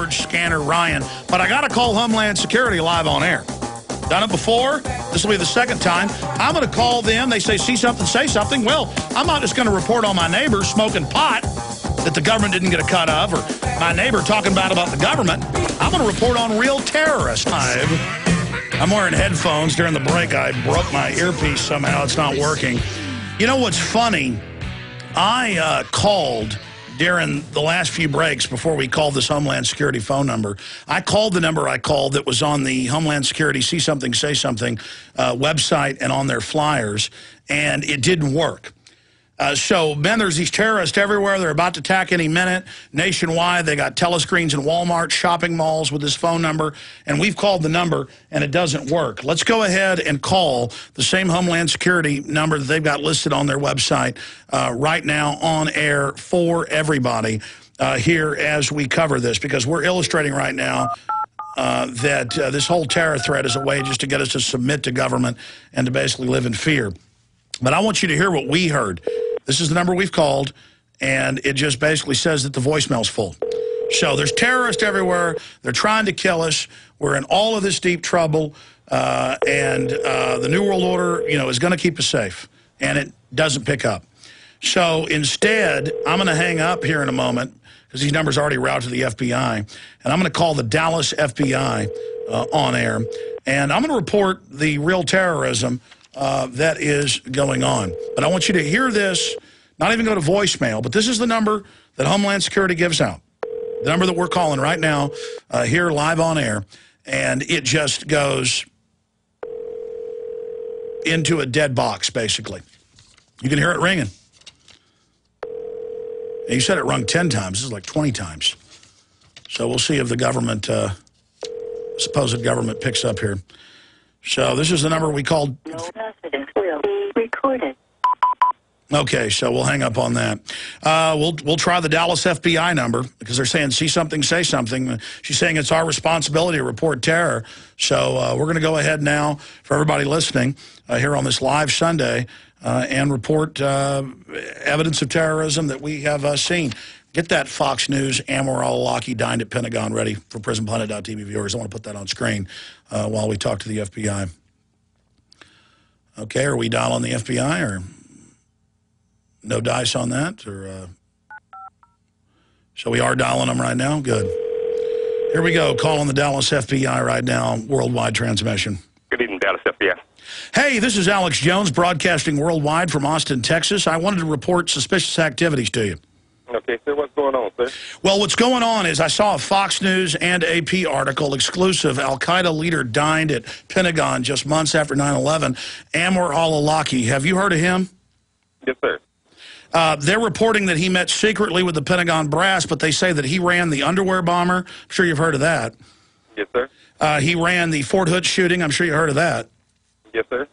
George Scanner Ryan, but I got to call Homeland Security live on air. Done it before. This will be the second time. I'm going to call them. They say, see something, say something. Well, I'm not just going to report on my neighbor smoking pot that the government didn't get a cut of, or my neighbor talking bad about the government. I'm going to report on real terrorists. I'm wearing headphones during the break. I broke my earpiece somehow. It's not working. You know what's funny? I called during the last few breaks before we called this Homeland Security phone number. I called the number I called that was on the Homeland Security See Something, Say Something website and on their flyers, and it didn't work. So, man, there's these terrorists everywhere. They're about to attack any minute. Nationwide, they got telescreens in Walmart, shopping malls with this phone number, and we've called the number, and it doesn't work. Let's go ahead and call the same Homeland Security number that they've got listed on their website right now on air for everybody here as we cover this, because we're illustrating right now that this whole terror threat is a way just to get us to submit to government and to basically live in fear. But I want you to hear what we heard. This is the number we've called, and it just basically says that the voicemail's full. So there's terrorists everywhere. They're trying to kill us. We're in all of this deep trouble, and the New World Order, is going to keep us safe, and it doesn't pick up. So instead, I'm going to hang up here in a moment because these numbers are already routed to the FBI, and I'm going to call the Dallas FBI on air, and I'm going to report the real terrorism that is going on. But I want you to hear this, not even go to voicemail, but this is the number that Homeland Security gives out. The number that we're calling right now here live on air, and it just goes into a dead box, basically. You can hear it ringing. And you said it rung 10 times. This is like 20 times. So we'll see if the government, supposed government picks up here. So this is the number we called. No message will be recorded. Okay, so we'll hang up on that. We'll try the Dallas FBI number because they're saying see something, say something. She's saying it's our responsibility to report terror. So we're going to go ahead now for everybody listening here on this live Sunday and report evidence of terrorism that we have seen. Get that Fox News, Anwar al-Awlaki dined at Pentagon ready for PrisonPlanet.tv viewers. I want to put that on screen while we talk to the FBI. Okay, are we dialing the FBI or no dice on that? Or so we are dialing them right now? Good. Here we go, calling the Dallas FBI right now, worldwide transmission. Good evening, Dallas FBI. Hey, this is Alex Jones broadcasting worldwide from Austin, Texas. I wanted to report suspicious activities to you. Okay, sir, what's going on, sir? Well, what's going on is I saw a Fox News and AP article, exclusive, Al-Qaeda leader dined at Pentagon just months after 9/11, Anwar al-Awlaki. Have you heard of him? Yes, sir. They're reporting that he met secretly with the Pentagon brass, but they say that he ran the underwear bomber. I'm sure you've heard of that. Yes, sir. He ran the Fort Hood shooting. I'm sure you heard of that. Yes, sir.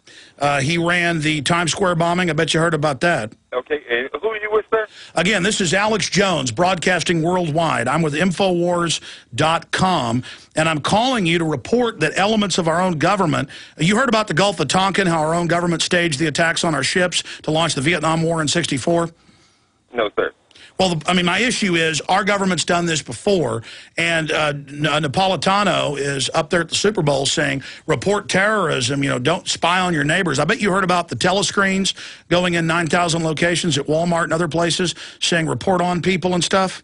He ran the Times Square bombing. I bet you heard about that. Okay, and who are you with, sir? Again, this is Alex Jones, broadcasting worldwide. I'm with Infowars.com, and I'm calling you to report that elements of our own government, you heard about the Gulf of Tonkin, how our own government staged the attacks on our ships to launch the Vietnam War in '64? No, sir. Well, I mean, my issue is our government's done this before, and Napolitano is up there at the Super Bowl saying, report terrorism, don't spy on your neighbors. I bet you heard about the telescreens going in 9,000 locations at Walmart and other places saying report on people and stuff?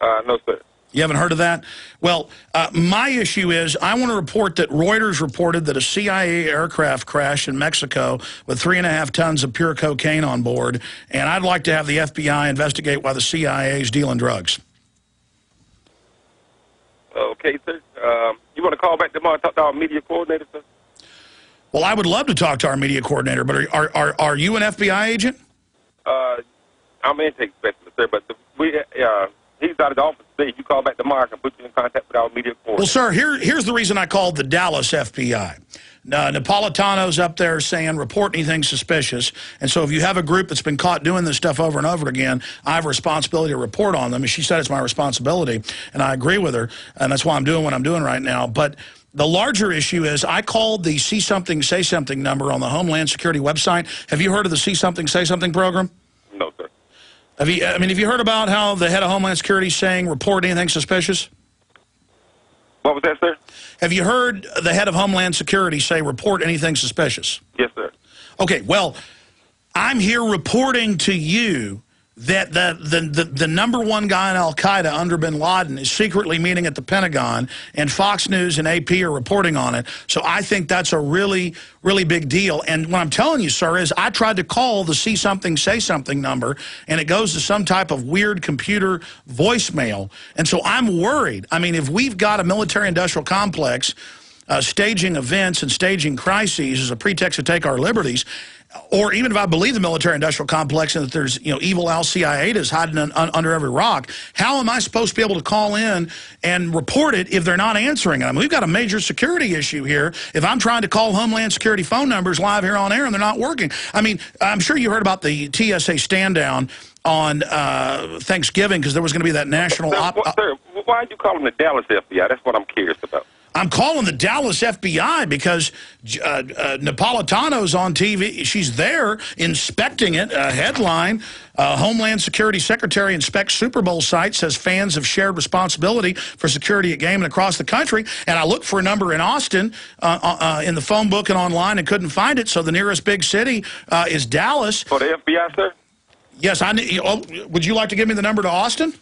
No, sir. You haven't heard of that? Well, my issue is I want to report that Reuters reported that a CIA aircraft crashed in Mexico with 3.5 tons of pure cocaine on board, and I'd like to have the FBI investigate why the CIA is dealing drugs. Okay, sir. You want to call back tomorrow and talk to our media coordinator, sir? Well, I would love to talk to our media coordinator, but are you an FBI agent? I'm an intake specialist, sir, but he's out of the office today. You call back tomorrow, I can put you in contact with our media coordinator. Well, sir, here's the reason I called the Dallas FBI. Napolitano's up there saying report anything suspicious, and so if you have a group that's been caught doing this stuff over and over again, I have a responsibility to report on them, and she said it's my responsibility, and I agree with her, and that's why I'm doing what I'm doing right now. But the larger issue is I called the See Something, Say Something number on the Homeland Security website. Have you heard of the See Something, Say Something program? No, sir. Have you heard about how the head of Homeland Security is saying report anything suspicious? What was that, sir? Have you heard the head of Homeland Security say report anything suspicious? Yes, sir. Okay, well, I'm here reporting to you that the number one guy in al-Qaeda under bin Laden is secretly meeting at the Pentagon, and Fox News and AP are reporting on it. So I think that's a really, really big deal. And what I'm telling you, sir, is I tried to call the See Something, Say Something number, and it goes to some type of weird computer voicemail. And so I'm worried. I mean, if we've got a military-industrial complex staging events and staging crises as a pretext to take our liberties, or even if I believe the military-industrial complex and that there's, evil al-Qaeda hiding under every rock, how am I supposed to be able to call in and report it if they're not answering it? I mean, we've got a major security issue here if I'm trying to call Homeland Security phone numbers live here on air and they're not working. I mean, I'm sure you heard about the TSA stand-down on Thanksgiving because there was going to be that national... Sir, why are you calling the Dallas FBI? That's what I'm curious about. I'm calling the Dallas FBI because Napolitano's on TV. She's there inspecting it. Headline, Homeland Security Secretary inspects Super Bowl site, says fans have shared responsibility for security at game and across the country. And I looked for a number in Austin in the phone book and online and couldn't find it. So the nearest big city is Dallas. For the FBI, sir? Yes. Would you like to give me the number to Austin?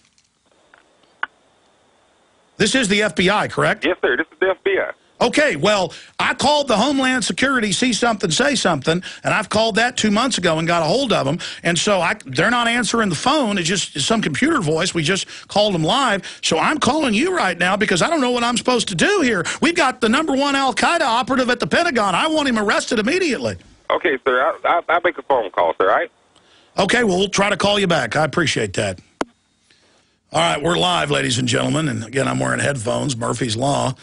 This is the FBI, correct? Yes, sir. This is the FBI. Okay, well, I called the Homeland Security See Something, Say Something, and I've called that 2 months ago and got a hold of them. And so they're not answering the phone. It's just some computer voice. We just called them live. So I'm calling you right now because I don't know what I'm supposed to do here. We've got the number one al-Qaeda operative at the Pentagon. I want him arrested immediately. Okay, sir. I'll make a phone call, sir, all right? Okay, well, we'll try to call you back. I appreciate that. All right, we're live, ladies and gentlemen, and again, I'm wearing headphones. Murphy's Law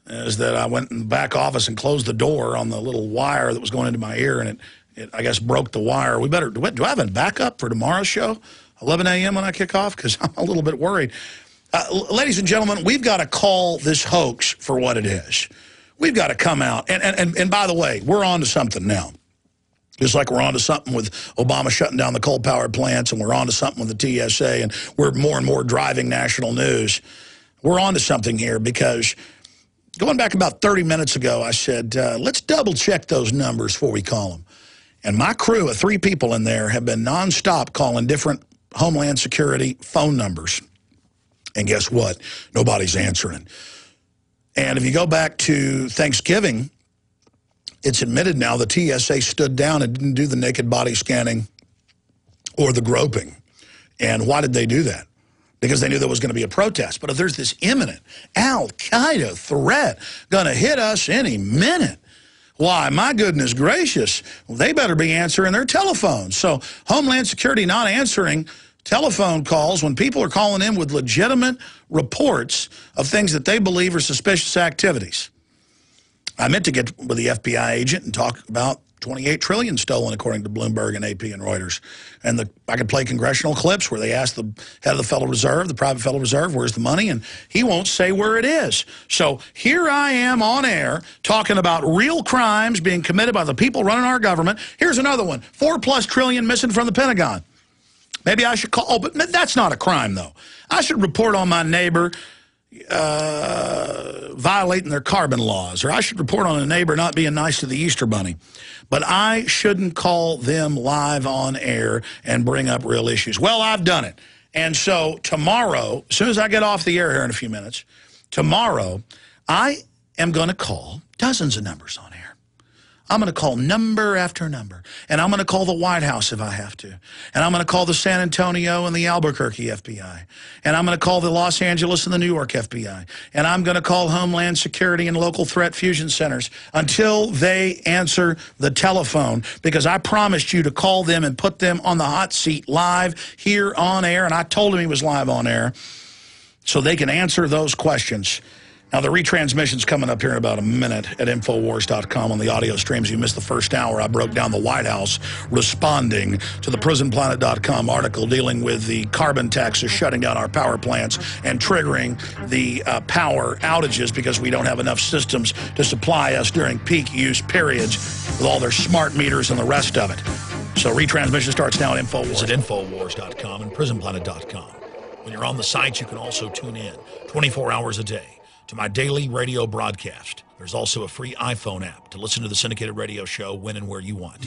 is that I went in the back office and closed the door on the little wire that was going into my ear, and it I guess, broke the wire. Do I have a backup for tomorrow's show, 11 a.m. when I kick off? Because I'm a little bit worried. Ladies and gentlemen, we've got to call this hoax for what it is. We've got to come out, and by the way, we're on to something now. Just like we're on to something with Obama shutting down the coal-powered plants, and we're on to something with the TSA, and we're more and more driving national news. We're on to something here because going back about 30 minutes ago, I said, let's double-check those numbers before we call them. And my crew of 3 people in there have been nonstop calling different Homeland Security phone numbers. And guess what? Nobody's answering. And if you go back to Thanksgiving, it's admitted now the TSA stood down and didn't do the naked body scanning or the groping. And why did they do that? Because they knew there was going to be a protest. But if there's this imminent al-Qaeda threat going to hit us any minute, why, my goodness gracious, they better be answering their telephones. So Homeland Security not answering telephone calls when people are calling in with legitimate reports of things that they believe are suspicious activities. I meant to get with the FBI agent and talk about $28 trillion stolen, according to Bloomberg and AP and Reuters. And I could play congressional clips where they ask the head of the Federal Reserve, the private Federal Reserve, where's the money? And he won't say where it is. So here I am on air talking about real crimes being committed by the people running our government. Here's another one, $4+ trillion missing from the Pentagon. Maybe I should call, oh, but that's not a crime, though. I should report on my neighbor violating their carbon laws, or I should report on a neighbor not being nice to the Easter Bunny. But I shouldn't call them live on air and bring up real issues. Well, I've done it. And so tomorrow, as soon as I get off the air here in a few minutes, tomorrow I am going to call dozens of numbers on air. I'm going to call number after number. And I'm going to call the White House if I have to. And I'm going to call the San Antonio and the Albuquerque FBI. And I'm going to call the Los Angeles and the New York FBI. And I'm going to call Homeland Security and local threat fusion centers until they answer the telephone. Because I promised you to call them and put them on the hot seat live here on air. And I told him he was live on air so they can answer those questions. Now, the retransmission's coming up here in about a minute at Infowars.com on the audio streams. You missed the first hour. I broke down the White House responding to the PrisonPlanet.com article dealing with the carbon taxes shutting down our power plants and triggering the power outages because we don't have enough systems to supply us during peak use periods with all their smart meters and the rest of it. So retransmission starts now at InfoWars. Visit Infowars.com and PrisonPlanet.com. When you're on the site, you can also tune in 24 hours a day to my daily radio broadcast. There's also a free iPhone app to listen to the syndicated radio show when and where you want.